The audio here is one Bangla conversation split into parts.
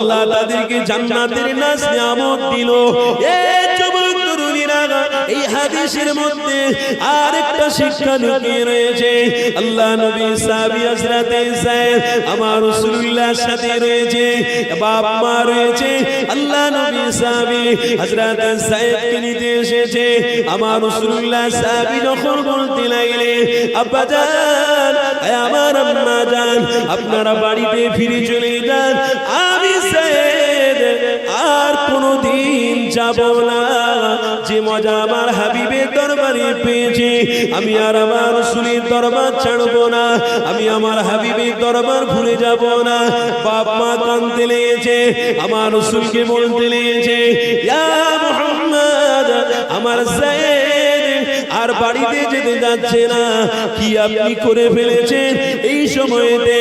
আল্লাহ তাদেরকে জান্নাতের নাজ নিয়ামত দিল। এই যুবক তরুণীরা, এই হাদিসের মধ্যে আরেকটা শিক্ষা লুকিয়ে রয়েছে। আল্লাহ নবী সাহাবী হযরত যায়েদ আমার রাসূলুল্লাহর সাথে রয়েছে, বাপ মা রয়েছে। আল্লাহ নবী সাহাবী হযরত যায়েদকে নিতে এসেছে। আমার রাসূলুল্লাহ সাহাবী যখন বলতে লাগলেন, আব্বা জান, আমার আম্মা জান, আপনারা বাড়িতে ফিরে চলে যান, আমি যায়েদ আর কোনদিন যাব না। যে মজা আমার হাবিবের দরবারে পেয়েছি, আমি আর আমার রাসূলের দরবার ছাড়ব না, আমি আমার হাবিবের দরবার ভুলে যাব না। বাপ মা কাঁদতে লেগেছে, আমার রাসূলকে বলতে লেগেছে, ইয়া মুহাম্মদ, আমার যায়েদ আর বাড়িতে যেতে যাচ্ছে না, কি আপনি করে ফেলেছেন? এই সময়তে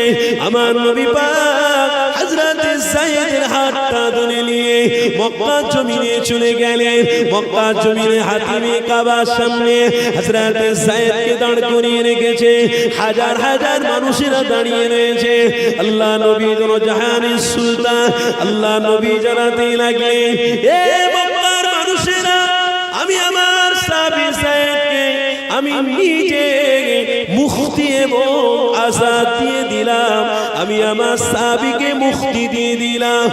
আমার নবী পাক হযরত যায়েদের হাতটা ধরে নিয়ে মক্কা জমিনে চলে গেলেন। মক্কা জমিনে হাতিমে কাবার সামনে হযরত যায়েদকে দাঁড় করিয়ে রেখেছে। হাজার হাজার মানুষেরা দাঁড়িয়ে রয়েছে। আল্লাহ নবী জাহানের সুলতান, আল্লাহ নবী জানাতে লাগলেন, এ মক্কার মানুষেরা, আমি আমার সাহাবী যায়েদকে আমি নিজে মুক্তি এবং আজাদ দিয়ে দিলাম। আমি আমার সাহাবীকে মুক্তি দিয়ে দিলাম,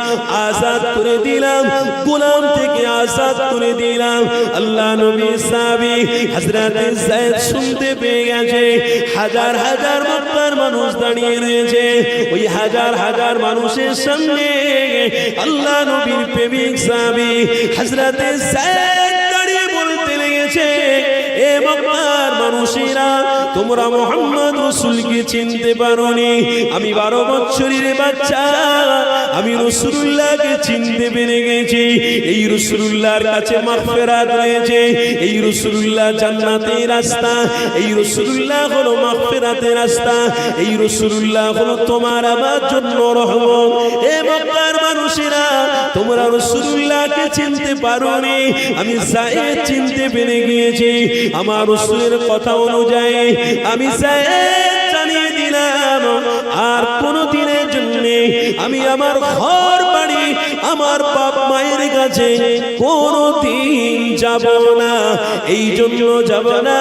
আজাদ করে দিলাম, গোলাম থেকে আজাদ করে দিলাম। আল্লাহ নবী সাহাবী হযরত যায়েদ শুনতে পেয়ে গেছে। হাজার হাজার মক্কার মানুষ দাঁড়িয়ে রয়েছে। ওই হাজার হাজার মানুষের সামনে আল্লাহ নবীর প্রেমিক সাহাবী হযরত যায়েদ দাঁড়িয়ে বলতে লেগেছে, এ মক্কার মানুষেরা, তোমরা মুহাম্মদ রাসূলকে চিনতে পারোনি। আমি 12 বছরের বাচ্চা, আমি রাসূলুল্লাহকে চিনতে পেরে গেছি। এই রাসূলুল্লাহর কাছে মাগফিরাত রয়েছে, এই রাসূলুল্লাহ জান্নাতের রাস্তা, এই রাসূলুল্লাহ হলো মাগফিরাতের রাস্তা, এই রাসূলুল্লাহ হলো তোমার আমার জন্য রহমত। এ মক্কার মানুষেরা, তোমরা রাসূলুল্লাহকে চিনতে পারোনি, আমি যায়েদ চিনতে পেরে গিয়েছি। আমার রাসূলের কথা অনুযায়ী আমি যায়েদ জানিয়ে দিলাম, আর কোন দিনের জন্য আমি আমার ঘর বাড়ি, আমার বাপ মায়ের কাছে কোনদিন যাব না। এই জন্য যাব না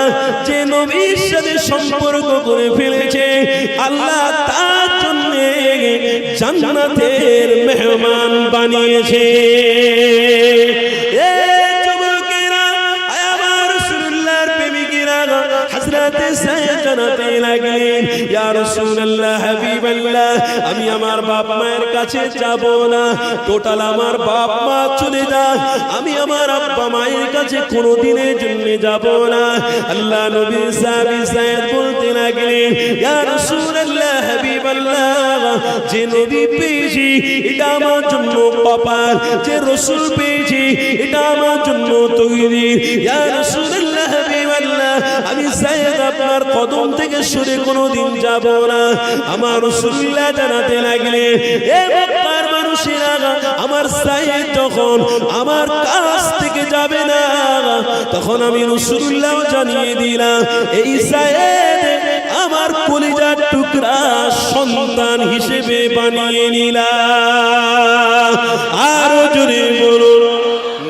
যে নবীর সাথে সম্পর্ক করে ফেলেছে, আল্লাহ তার জন্য জান্নাতের মেহমান বানিয়েছে। আমি আমার বাপ মায়ের কাছে যাব না, টোটাল আমার বাপ মা চলে যাক, আমি আমার আব্বা মায়ের কাছে কোনদিনের জন্য যাব না। আল্লাহ নবী সাহাবী যায়েদ বলতে লাগলেন, ইয়া রাসূলুল্লাহ, হাবিবাল্লাহ, যে নবী পেয়েছি এটা আমার জন্য কপাল, যে রাসূল পেয়েছি এটা আমার জন্য তকদীর। ইয়া রাসূলুল্লাহ, হাবিবাল্লাহ, আমি যায়েদ আপনার কদম থেকে সরে কোনদিন যাব না। আমার রাসূলুল্লাহ জানাতে লাগলেন, এ মক্কার মানুষেরা, আমার যায়েদ যখন আমার কাছ থেকে যাবে না, তখন আমি রাসূলুল্লাহ জানিয়ে দিলাম, এই যায়েদ আমার কলিজার টুকরা সন্তান হিসেবে বানিয়ে নিলাম। আরো জোরে বলুন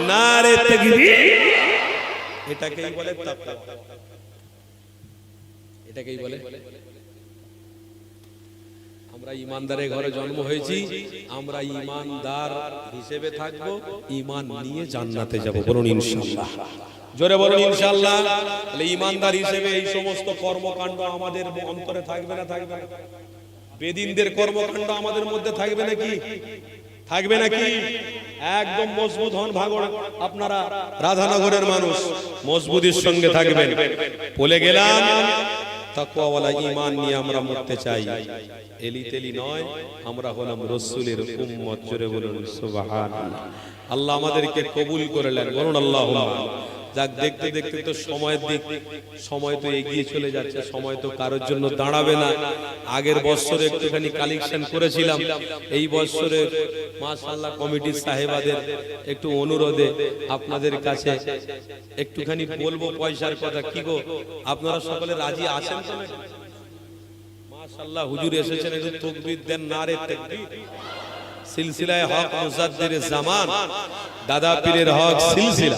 নারে তাকবীর। এটাকেই বলে তাকওয়া, এটাকেই বলে। আমরা ইমানদারের ঘরে জন্ম হয়েছি, আমরা ইমানদার হিসেবে থাকবো, ঈমান নিয়ে জান্নাতে যাব। বলুন ইনশাআল্লাহ, জোরে বলুন ইনশাআল্লাহ। তাহলে ইমানদার হিসেবে এই সমস্ত কর্মকাণ্ড আমাদের অন্তরে থাকবে না? থাকবে না। বেদিনদের কর্মকাণ্ড আমাদের মধ্যে থাকবে নাকি? থাকবে নাকি? একদম মজবুত হন। ভাগড় আপনারা রাধানগরের মানুষ, মজবুতির সঙ্গে থাকবেন। বলে গেলাম তাকওয়াওয়ালা ঈমান নিয়ে আমরা মরতে চাই, এলি তেলি নয়। আমরা হলাম রাসূলের উম্মত। জোরে বলুন সুবহানাল্লাহ। আল্লাহ আমাদেরকে কবুল করে নেন, বলুন আল্লাহুম্মা। যাক, দেখতে দেখতে তো সময় তো এগিয়ে চলে যাচ্ছে। সময় তো কারোর জন্য দাঁড়াবে না। আগের বছরে একটুখানি কালেকশন করেছিলাম, এই বছরে মাশাআল্লাহ কমিটির সাহেবাদের একটু অনুরোধে আপনাদের কাছে একটুখানি বলবো পয়সার কথা। কি গো, আপনারা সকলে রাজি আছেন তো? মাশাআল্লাহ হুজুর এসেছেন, একটু তাকবীর দেন, নারে তাকবীর। সিলসিলায়ে হক মুজাদ্দিদে জামান, দাদা পীরের হক সিলসিলা,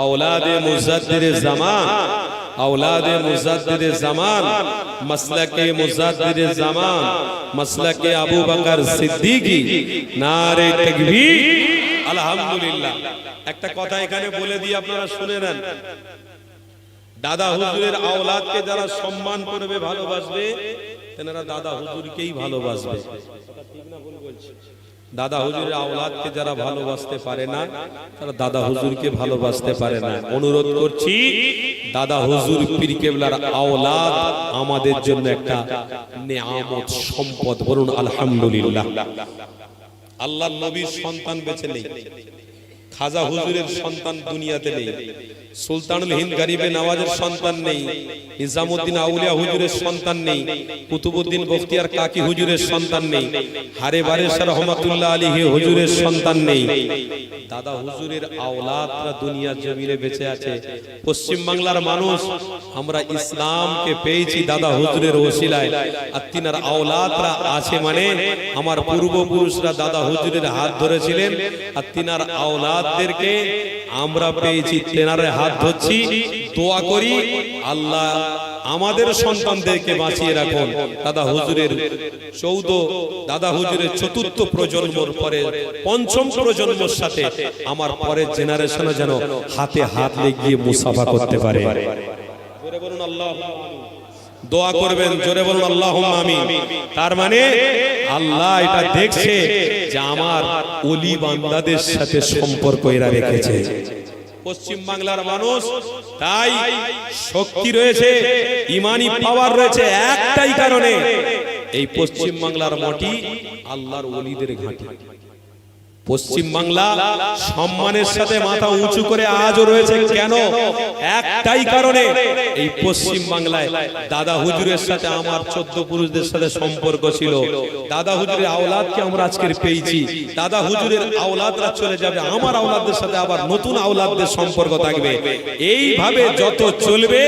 औलादे मुजद्दिदे জামান, औलादे मुजद्दिदे জামান, মাসলাকে মুজদ্দিদে জামান, মাসলাকে আবু বকর সিদ্দিকী। নারে তাকবীর, আলহামদুলিল্লাহ। একটা কথা এখানে বলে দিই, আপনারা শুনে নেন। দাদা হুজুরের আওলাদকে যারা সম্মান করবে, ভালোবাসবে, তেনারা দাদা হুজুরকেই ভালোবাসবে। ঠিক না ভুল বলছি? দাদা হুজুরের আওলাদকে যারা ভালোবাসতে পারে না, তারা দাদা হুজুরকে ভালোবাসতে পারে না। অনুরোধ করছি, দাদা হুজুর পীর কেবলার আওলাদ আমাদের জন্য একটা নেয়ামত, সম্পদ। বলুন আলহামদুলিল্লাহ। আল্লাহর নবীর সন্তান বেঁচে নেই, খাজা হুজুরের সন্তান দুনিয়াতে নেই, সুলতানুল হিন্দ গরিবে নওয়াজের সন্তান নেই, নিজামউদ্দিন আউলিয়া হুজুরের সন্তান নেই, কুতুবউদ্দিন বখতিয়ার কাকি হুজুরের সন্তান নেই, হারে বারেশাহ রহমাতুল্লাহ আলাইহি হুজুরের সন্তান নেই। দাদা হুজুরের আওলাদরা দুনিয়ার জমিনে বেঁচে আছে। পশ্চিম বাংলার মানুষ আমরা ইসলামকে পেয়েছি দাদা হুজুরের ওসিলায়, আর তিনার আওলাদরা আছে মানে আমার পূর্বপুরুষরা দাদা হুজুরের হাত ধরেছিলেন, আর তিনার আওলাদদেরকে আমরা পেয়েছি, তেনারে হাত ধরছি। দোয়া করি আল্লাহ আমাদের সন্তানদেরকে বাঁচিয়ে রাখুন। দাদা হুজুরের দাদা হুজুরের চতুর্থ প্রজন্মর পরে পঞ্চম প্রজন্মের সাথে আমার পরের জেনারেশনে যেন হাতে হাত লেগিয়ে মুসাফা করতে পারে। জোরে বলুন আল্লাহুম্মা আমিন। দোয়া করবেন, জোরে বলুন আল্লাহুম্মা আমিন। তার মানে আল্লাহ এটা দেখছে যে আমার ওলি বান্দাদের সাথে সম্পর্ক এরা রেখেছে। পশ্চিম বাংলার মানুষ তাই শক্তি রয়েছে, ইমানি পাওয়ার রয়েছে একটাই কারণে, এই পশ্চিম বাংলার মাটি আল্লাহর ওলিদের ঘাঁটি। পশ্চিম বাংলা সম্মানের সাথে মাথা উঁচু করে আজও রয়েছে কেন? একটাই কারণে, এই পশ্চিম বাংলায় দাদা হুজুরের সাথে আমার 14 পুরুষদের সাথে সম্পর্ক ছিল। দাদা হুজুরের আওলাদকে আমরা আজকে পেয়েছি, দাদা হুজুরের আওলাদরা চলে যাবে, আমার আওলাদদের সাথে আবার নতুন আওলাদদের সম্পর্ক থাকবে। এইভাবে যত চলবে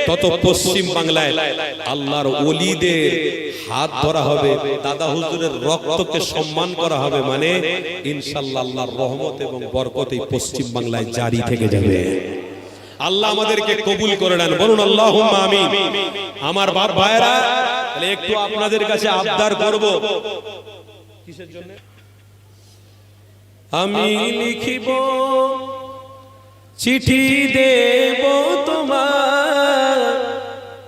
তত পশ্চিম বাংলায় আল্লাহর ওলিদের হাত ধরা হবে, দাদা হুজুরের রক্তকে সম্মান করা হবে, মানে ইনশাআল্লাহ আল্লাহর রহমত এবং বরকত এই পশ্চিম বাংলায় জারি থেকে যাবে। আল্লাহ আমাদেরকে কবুল করে নেন, বলুন আল্লাহুম্মা আমিন। আমার বাপ ভাইরা, তাহলে একটু আপনাদের কাছে আবদার করব। কিসের জন্য? আমি লিখিব চিঠি দেব তোমার,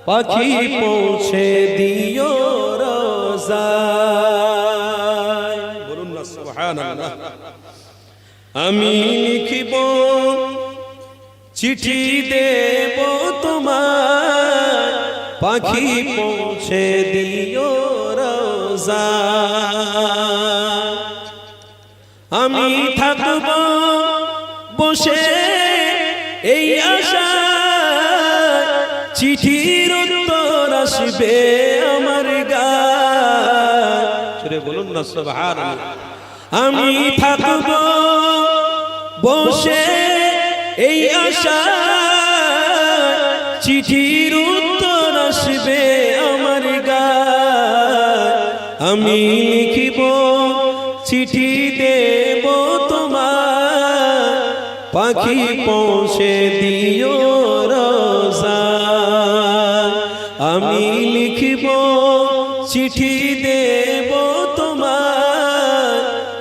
পাখি পৌঁছে দিও রোজায়। বলুন না সুবহানাল্লাহ। আমি লিখিব চিঠি দেব তোমার, পাখি পৌঁছে দিও রোজায়। আমি থাকব বসে এই আশা, চিঠির উত্তর আসবে আমার গায়ে। বলুন না সুবহানাল্লাহ। আমি থাকব বসে এই আশা, চিঠির উত্তর আসবে আমার গায়ে। আমি লিখিব চিঠি দেব তোমার, পাখি পৌঁছে দিও রোজায়। আমি লিখিব চিঠি দেব তোমার,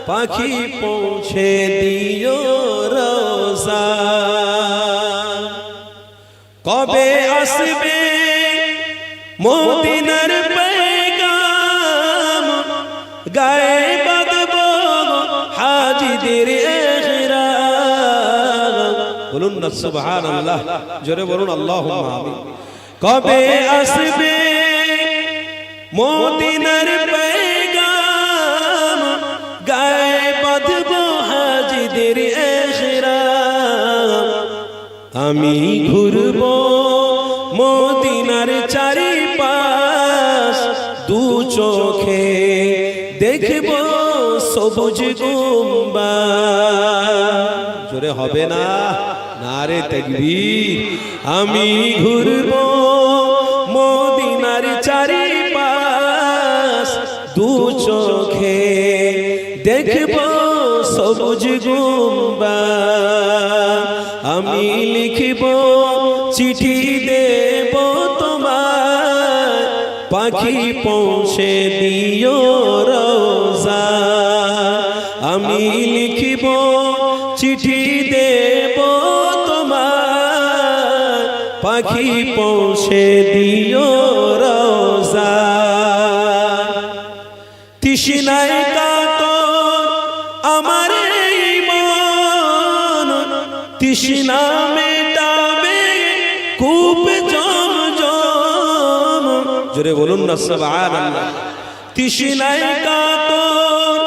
পাখি পৌঁছে দিও রোজায়। কবে আসবে মদিনার পেগাম, গায়ে বাঁধব হাজিদের ইহরাম। বলুন না সুবহানাল্লাহ, জোরে বলুন আল্লাহুম্মা আমিন। কবে আসবে মদিনার পেগাম, গায়ে বাঁধব হাজিদের ইহরাম। আমি ঘুরব মদিনার চারিপাশ, দু চোখে দেখব সবুজ গুম্বাদ। জোরে হবে না? নারে তাকবীর। আমি ঘুরব মদিনার চারিপাশ, দু চোখে দেখব সবুজ গুম্বাদ। আমি লিখিব চিঠি দেব তোমার, পাখি পৌঁছে দিও রোজা। আমি লিখিব চিঠি দেব তোমার, পাখি পৌঁছে দিও রোজা। তৃষ্ণায় কাতর আমার এই মন, তৃষ্ণা মেটাবে কূপ জমজম। জোরে বলুন না সুবহানাল্লাহ। তৃষ্ণায় কাতর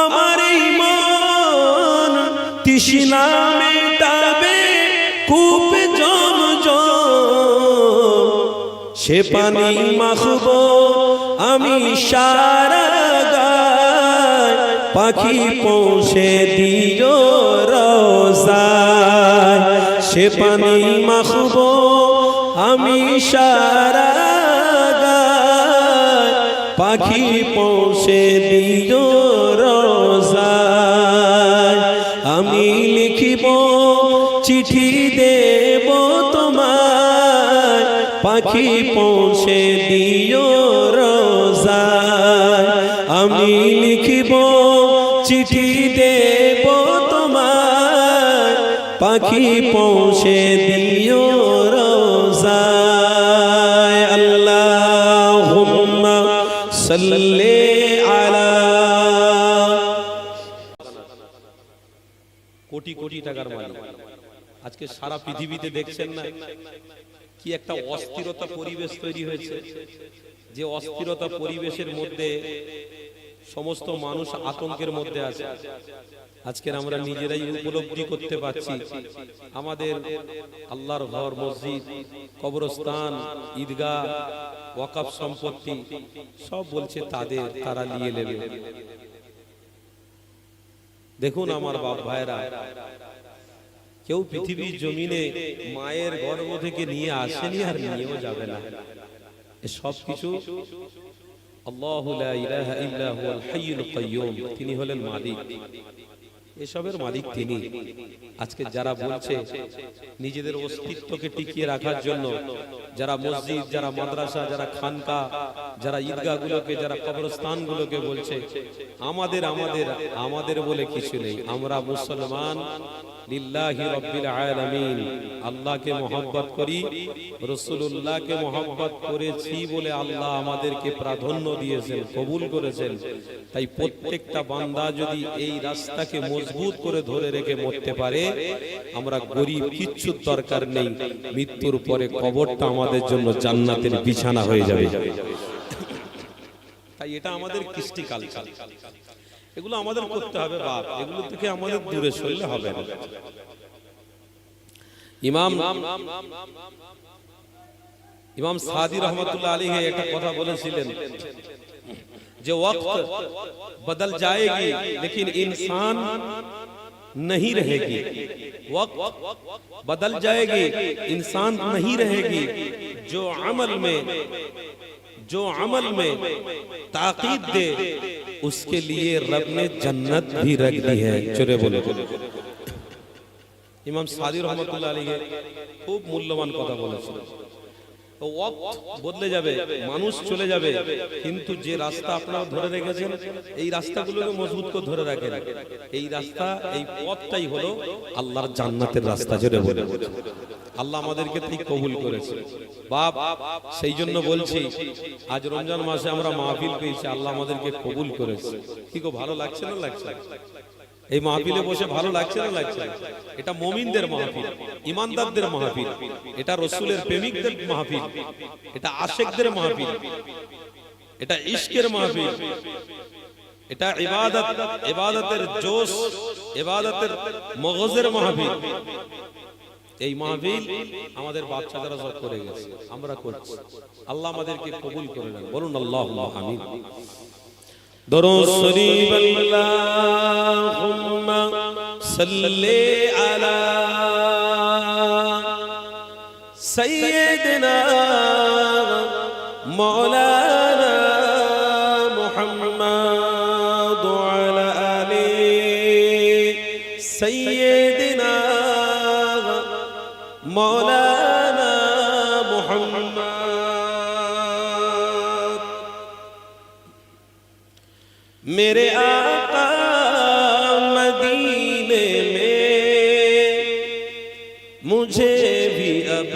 আমার এই মন, তৃষ্ণা মেটাবে কূপ জমজম। সে পানি মাখবো আমি সারা গায়, পাখি পৌঁছে দিও রোজায়। সে পানি মাখবো আমি সারা গায়, পাখি পৌঁছে দিও রোজায়। আমি লিখিব চিঠি দেব তোমায়, পাখি পৌঁছে দিও রোজায়। আমি লিখিব চিঠি দেব তোমায়, পাখি পৌঁছে দিও রোজায়। আল্লাহুম্মা সাল্লি আলা। কোটি কোটি টাকার মালিক আজকে সারা পৃথিবীতে দেখছেন না কি একটা অস্থিরতা পরিবেশ তৈরি হয়েছে। যে অস্থিরতা পরিবেশের মধ্যে সমস্ত মানুষ আতঙ্কের মধ্যে আছে। আজকের আমরা নিজেরাই উপলব্ধি করতে পারছি, আমাদের আল্লাহর ঘর, মসজিদ, কবরস্থান, ঈদগাহ, ওয়াকফ সম্পত্তি সব বলছে তাদের, তারা নিয়ে নেবে। দেখুন আমার বাপ ভাইরা, কেউ পৃথিবীর জমিনে মায়ের গর্ভ থেকে নিয়ে আসেনি আর নিয়েও যাবে না। সব কিছু আল্লাহু লা ইলাহা ইল্লা হুয়াল হাইয়ুল কাইয়্যুম, তিনি হলেন মালিক, এসবের মালিক তিনি। আজকে যারা বলছে নিজেদের অস্তিত্বকে টিকিয়ে রাখার জন্য, যারা মসজিদ, যারা মাদ্রাসা, যারা খানকা, যারা ঈদগাহগুলোকে, যারা কবরস্থানগুলোকে বলছে আমাদের আমাদের আমাদের বলে কিছু নেই, আমরা মুসলমান লিল্লাহি রাব্বিল আলামিন, আল্লাহকে মহব্বত করি, রাসূলুল্লাহকে মহব্বত করেছি বলে আল্লাহ আমাদেরকে প্রাধান্য দিয়েছেন, কবুল করেছেন। তাই প্রত্যেকটা বান্দা যদি এই রাস্তাকে মজবুত করে ধরে রেখে মরতে পারে, আমরা গরিব কিচ্ছুর দরকার নেই, মৃত্যুর পরে কবরটা আমাদের জন্য জান্নাতের বিছানা হয়ে যাবে। তাই এটা আমাদের কৃষ্টি কালচার, এগুলো আমাদের করতে হবে বাপ, এগুলো থেকে আমাদের দূরে সরলে হবে না। ইমাম সাদি রহমতুল্লাহ আলাইহি একটা কথা বলেছিলেন যে ওয়াক্ত বদল जाएगी लेकिन इंसान नहीं रहेगी, वक्त बदल जाएगी इंसान नहीं रहेगी, जो अमल में ताकीद दे उसके लिए रब ने जन्नत भी रख दी है। चले बोले ইমাম সাদি রহমতুল্লাহ আলাইহি খুব মূল্যবান কথা বলেছিলেন। তো ওয়াক্ত বদলে যাবে, মানুষ চলে যাবে, কিন্তু যে রাস্তা আপনারা ধরে রেখেছেন এই রাস্তাগুলোকে মজবুত করে ধরে রাখেন। এই রাস্তা, এই পথটাই হলো আল্লাহর জান্নাতের রাস্তা। জোরে বলে আল্লাহ আমাদেরকে ঠিক কবুল করেছে বাপ। সেই জন্য বলছি আজ রমজান মাসে আমরা মাহফিল পেয়েছি, আল্লাহ আমাদেরকে কবুল করেছে। কি গো, ভালো লাগছে না লাগছে? এই মাহফিলে বসে ভালো লাগছে না লাগছে? এটা মুমিনদের মাহফিল, ইমানদারদের মাহফিল, এটা রাসূলের প্রেমিকদের মাহফিল, এটা আশিকদের মাহফিল, এটা ইশকের মাহফিল, এটা ইবাদত, ইবাদতের জোশ, ইবাদতের মগজের মাহফিল। এই মাহফিল আমাদের বাচ্চারা সব করে গেছে, আমরা করছি। আল্লাহ আমাদেরকে কবুল করে নেন, বলুন আল্লাহুম্মা আমিন। দরুদ শরীফ আল্লাহুম্মা সাল্লি আলা সাইয়্যিদিনা মাওলানা মুহাম্মদ ওয়া আলা আলিহি सैयदना मौलाना मुहम्मद। मेरे आका मदीने में मुझे भी अब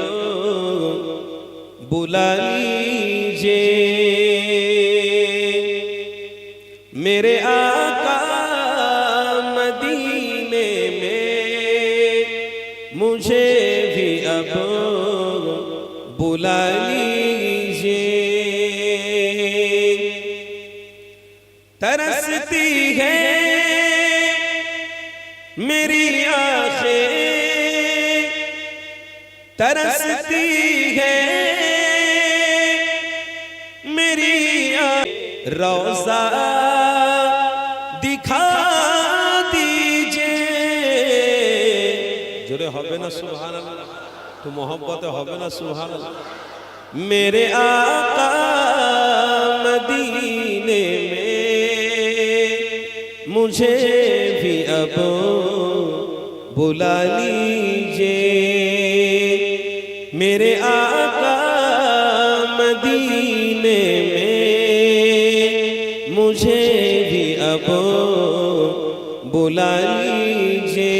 बुला लीजिए। मेरे आका मदीने में मुझे भी अब बुला लीजिए। तरसती है मेरी आंखें, तरसती है मेरी आंखें, रोज़ा दिखा दीजिए। जोरे होबे ना सुभान अल्लाह, तो मोहब्बत होबे ना सुभान अल्लाह। मेरे आका मदीने में मुझे भी अब बुला लीजिए। मेरे आका मदीने में मुझे भी अब बुला लीजिए।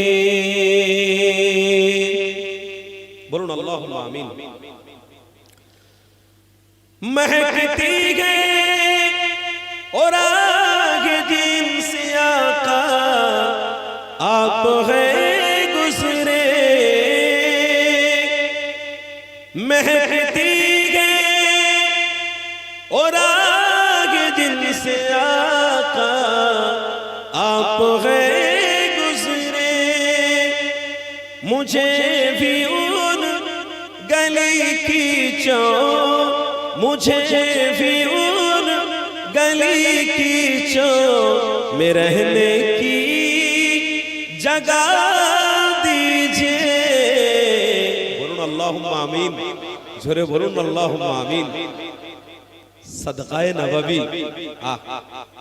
बोलो अल्लाहुम्मा आमीन। महकती है और आगे जिनसे आका आप है गुजरे। महकती है और आगे जिनसे आका आप है गुजरे। मुझे भी उन गली की मुझे भी उन गली की चौक में रहने की जगह दीजिए। बोलून अल्लाहुम्मा आमीन, जोरे बोलून अल्लाहुम्मा आमीन। सदकाए नबवी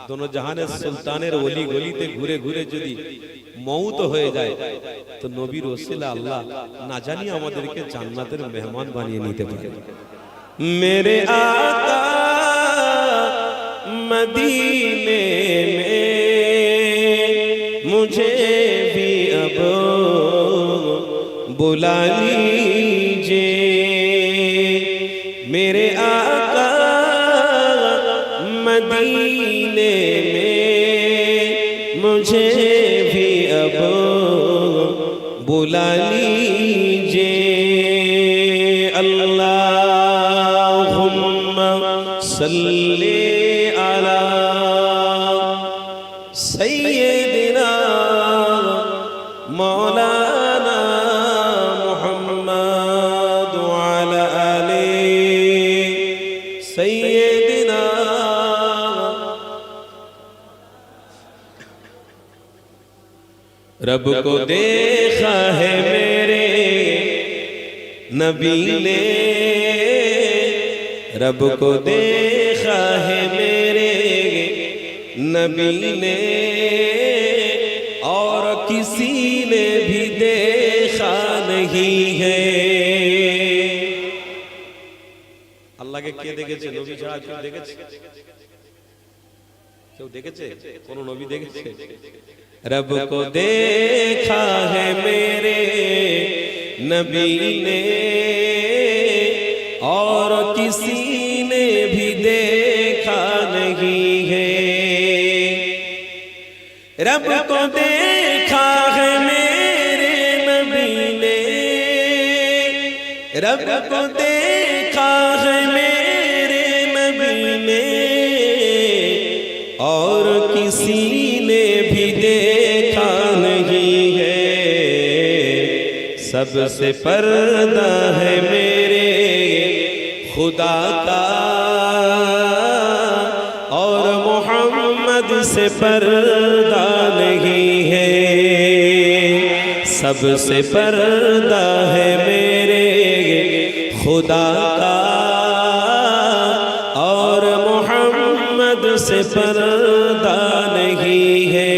दोनों जहाने सुल्तानेर ওলি গলিতে ঘুরে ঘুরে যদি মওত হয়ে যায় তো নবী রাসূল আল্লাহ না জানি আমাদেরকে জান্নাতের মেহমান বানিয়ে নিতে পারে। मेरे आका मदीने में मुझे भी अब बुला लीजिए। मेरे आका मदीने में मुझे भी अब बुला लीजिए। अल्लाह सल्ले अला सय्यदिना मौलाना मुहम्मद व अला आले सय्यदिना। रब को देखा है मेरे नबी ने, रब को देखा है मेरे नबी ने और किसी ने भी देखा नहीं है। अल्लाह के কে দেখেছে? নবী ছাড়া কেউ দেখেছে? কেউ দেখেছে? কোন নবী দেখেছে? रब को देखा है मेरे नबी ने और किसी ने भी देखा नहीं है। रब को देखा है मेरे नबी ने, रब को देखा है मेरे नबी ने और किसी ने भी देखा नहीं है। सबसे पर्दा है मेरे खुदा का और मोहम्मद से पर्दा नहीं है। सबसे पर्दा है मेरे खुदा का और मोहम्मद से पर्दा नहीं है।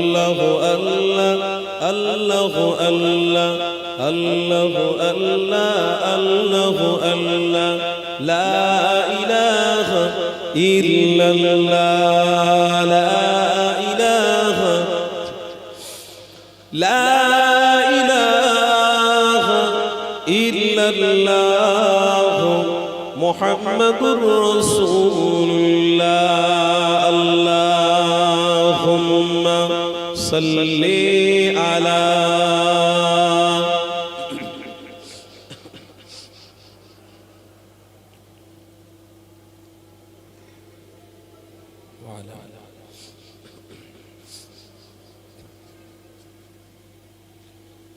الله الله الله الله الله الله الله لا إله إلا الله لا إله إلا الله محمد رسول الله اللهم صل على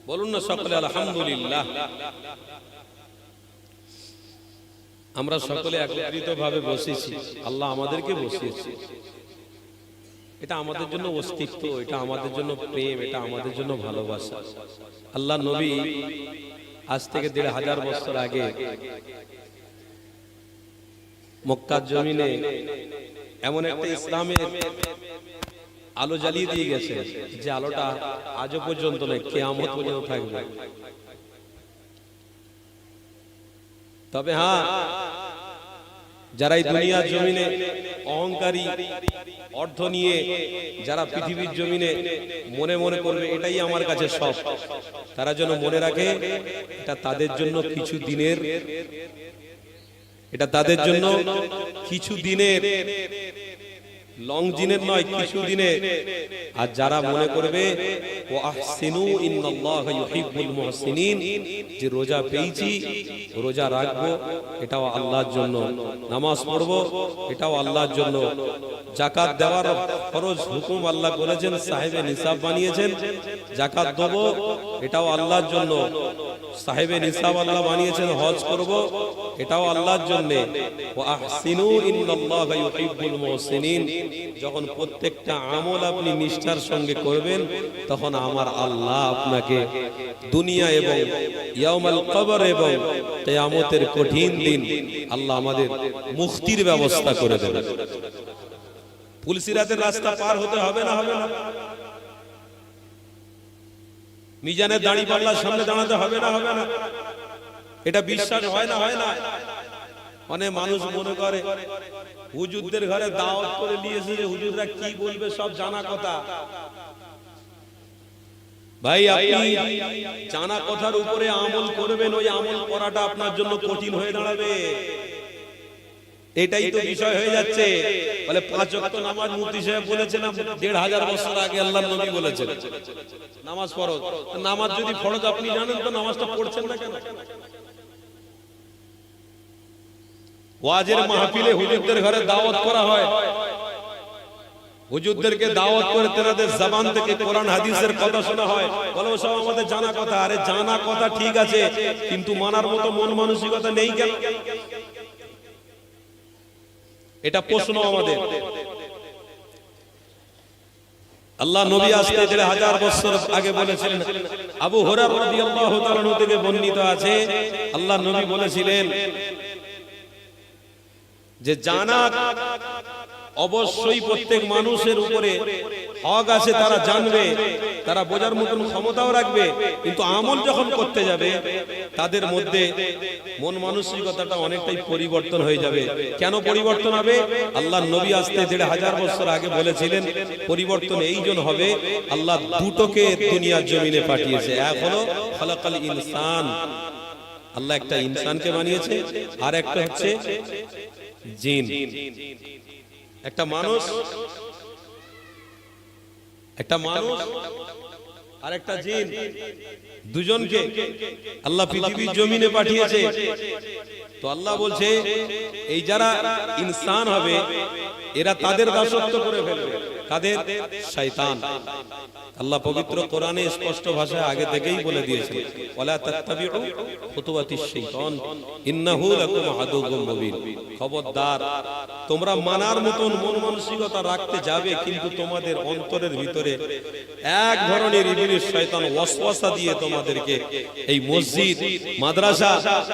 বলুন না সকলে আলহামদুলিল্লাহ। আমরা সকলে একত্রিতভাবে বসেছি, আল্লাহ আমাদেরকে বসিয়েছে। এটা আমাদের জন্য অস্তিত্ব, এটা আমাদের জন্য প্রেম, এটা আমাদের জন্য ভালোবাসা। আল্লাহ নবী আজ থেকে ১৫০০ বছর আগে মক্কার জমিনে এমন একটা ইসলামের আলো জ্বালিয়ে দিয়ে গেছে যে আলোটা আজও পর্যন্ত নয়, কিয়ামত পর্যন্ত থাকবে। তবে হ্যাঁ, যারা এই দুনিয়ার জমিনে অহংকারী, অর্থ নিয়ে যারা পৃথিবীর জমিনে মনে মনে করবে এটাই আমার কাছে সব, তারা যেন মনে রাখে এটা তাদের জন্য কিছু দিনের, এটা তাদের জন্য কিছু দিনের, লং দিনের নয়, কিছু দিনে। আর যারা মনে করবে ও আহসিনু ইন্নাল্লাহা ইউহিব্বুল মুহসিনিন, যে রোজা পেয়েছি, রোজা রাখবো, এটাও আল্লাহর জন্য, নামাজ পড়বো, এটাও আল্লাহর জন্য, যাকাত দেওয়ার ফরজ হুকুম আল্লাহ করেছেন, সাহেবে নিসাব বানিয়েছেন, যাকাত দেবো, এটাও আল্লাহর জন্য, সাহেবে নিসাব আল্লাহ বানিয়েছেন, হজ করব, এটাও আল্লাহর জন্য। ও আহসিনু ইন্নাল্লাহা ইউহিব্বুল মুহসিনিন, যখন প্রত্যেকটা আমল আপনি নিষ্ঠার সঙ্গে করবেন, তখন আমার আল্লাহ আপনাকে দুনিয়া এবং ইয়াউমাল কবর এবং কিয়ামতের কঠিন দিন আল্লাহ আমাদের মুক্তির ব্যবস্থা করে দেবে। পুলসিরাতের রাস্তা পার হতে হবে না, হবে না? মিজানের দাড়ি পাল্লার সামনে দাঁড়াতে হবে না, হবে না? এটা বিশ্বাস হয় না, হয় না? অনেক মানুষ মনে করে হুজুরদের ঘরে দাওয়াত করে নিয়েছে, হুজুররা কি বলবে সব জানা কথা। ভাই, আপনি জানা কথার উপরে আমল করবেন, ওই আমল করাটা আপনার জন্য কঠিন হয়ে দাঁড়াবে। এটাই তো বিষয় হয়ে যাচ্ছে। বলে ৫ ওয়াক্ত নামাজ মুফতি সাহেব বলেছেন ১৫০০ বছর আগে আল্লাহর নবী বলেছেন নামাজ ফরজ। নামাজ যদি ফরজ আপনি জানেন তো নামাজটা পড়ছেন না কেন? ওয়াজের মাহফিলে হুজুরদের ঘরে দাওয়াত করা হয়, হুজুরদেরকে দাওয়াত করে তেনাদের জবান থেকে কোরআন হাদিসের কথা শোনা হয়। বলো সব আমাদের জানা কথা। আরে জানা কথা ঠিক আছে, কিন্তু মানার মতো মন মানসিকতা নেই কেন? এটা প্রশ্ন আমাদের। আল্লাহ নবী আজকে ১৫০০ বছর আগে বলেছিলেন, আবু হুরায়রা রাদিয়াল্লাহু তাআলা থেকে বর্ণিত আছে, আল্লাহ নবী বলেছিলেন যে জানা অবশ্যই প্রত্যেক মানুষের উপরে হক আছে, তারা জানবে, তারা বোঝার মতন ক্ষমতাও রাখবে, কিন্তু আমল যখন করতে যাবে তাদের মধ্যে মন মানসিকতাটা অনেকটাই পরিবর্তন হয়ে যাবে। কেন পরিবর্তন হবে? আল্লাহর নবী আসতে ১৫০০ বছর আগে বলেছিলেন পরিবর্তন এই জন্য হবে, আল্লাহ দুটোকে দুনিয়ার জমিনে পাঠিয়েছে। এক হলো খালাকাল ইনসান, আল্লাহ একটা ইনসানকে বানিয়েছে, আর একটা হচ্ছে জিন। একটা মানুষ আর একটা জিন, দুজনকে আল্লাহ পৃথিবীর জমিনে পাঠিয়েছে। তো আল্লাহ বলছে এই যারা ইনসান হবে এরা তাদের দাসত্ব করে ফেলবে। কাদের? শয়তান। আল্লাহ পবিত্র কোরআনে স্পষ্ট ভাষায় আগে থেকেই বলে দিয়েছেন, ওয়ালা তাত্তাবিউ খুতুওয়াতিশ শাইতান ইন্নাহু লাকুম আদুউম মুবিন। খবরদার, তোমরা মানার মতন মন মানসিকতা রাখতে যাবে, কিন্তু তোমাদের অন্তরের ভিতরে এক ধরনের ইবলিস শয়তান ওয়াসওয়াসা দিয়ে তোমাদেরকে এই মসজিদ, মাদ্রাসা,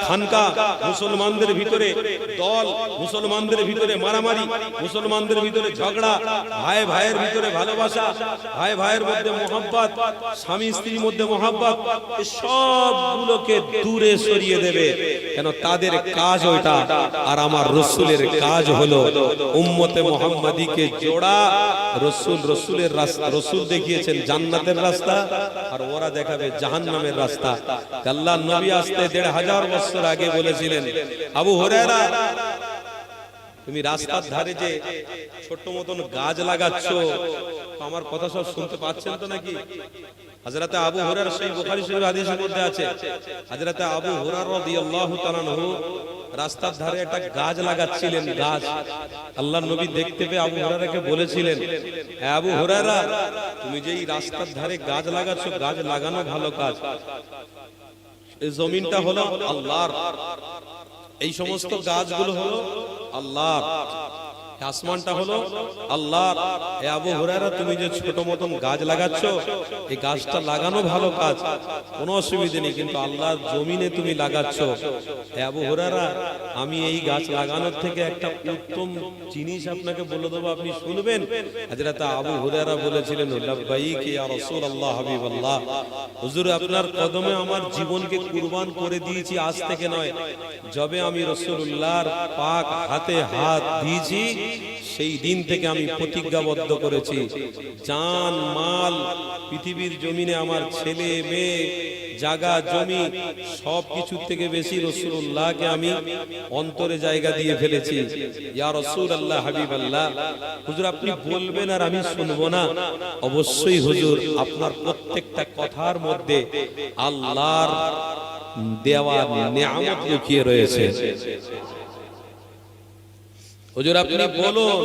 খানকা, মুসলমানদের ভিতরে দল, মুসলমানদের ভিতরে মারামারি, মুসলমানদের ভিতরে ঝগড়া, ভাই ভাই ভাইয়ের ভিতরে ভালোবাসা, ভাই ভাইয়ের মধ্যে মহব্বত, স্বামী স্ত্রীর মধ্যে মহব্বত, এই সবগুলোকে দূরে সরিয়ে দেবে। কেন? তাদের কাজ ওইটা, আর আমার রাসূলের কাজ হলো উম্মতে মুহাম্মাদীকে জোড়া। রাসূলের রাস্তা, রাসূল দেখিয়েছেন জান্নাতের রাস্তা, আর ওরা দেখাবে জাহান্নামের রাস্তা। আল্লাহর নবী আসতে 1500 বছর আগে বলেছিলেন, আবু হুরায়রা তুমি রাস্তার ধারে যে ছোট মতন গাছ লাগাচ্ছ, আমার কথা সব শুনতে পাচ্ছেন তো নাকি? হযরত আবু হুরায়রা, সেই বুখারী শরীফ হাদিসের মধ্যে আছে, হযরত আবু হুরায়রা রাদিয়াল্লাহু তাআলা আনহু রাস্তার ধারে একটা গাছ লাগাচ্ছিলেন। গাছ আল্লাহর নবী দেখতে পেয়ে আবু হুরায়রাকে বলেছিলেন, হে আবু হুরায়রা, তুমি যে এই রাস্তার ধারে গাছ লাগাচ্ছ, গাছ লাগানো ভালো কাজ। এই জমিনটা হলো আল্লাহর, এই সমস্ত গাছগুলো হলো আল্লাহর, আসমানটা হলো আল্লাহর। হে আবু হুরায়রা, তুমি যে ছোট মতন গাছ লাগাচ্ছ, এই গাছটা লাগানো ভালো কাজ, কোনো অসুবিধা নেই, কিন্তু আল্লাহর জমিনে তুমি লাগাচ্ছ। হে আবু হুরায়রা, আমি এই গাছ লাগানোর থেকে একটা উত্তম জিনিস আপনাকে বলে দেবো, আপনি শুনবেন? হযরত আবু হুরায়রা বলেছিলেন, লাব্বাইক ইয়া রাসূলুল্লাহ হাবিবাল্লাহ, হুজুর আপনার কদমে আমার জীবনকে কুরবান করে দিয়েছি। আজ থেকে নয়, যবে আমি রাসূলুল্লাহর পাক হাতে হাত দিয়েছি, সেই দিন থেকে আমি প্রতিজ্ঞাবদ্ধ করেছি, জান মাল, পৃথিবীর জমিনে আমার ছেলে মেয়ে, জায়গা জমি, সব কিছু থেকে বেশি রাসূলুল্লাহকে আমি অন্তরে জায়গা দিয়ে ফেলেছি। ইয়া রাসূলুল্লাহ হাবিবাল্লাহ, হুজুর আপনি বলবেন আর আমি শুনবো না? অবশ্যই হুজুর, আপনার প্রত্যেকটা কথার মধ্যে আল্লাহর দেওয়া নিয়ামত লুকিয়ে রয়েছে। হুজুর আপনি বলুন।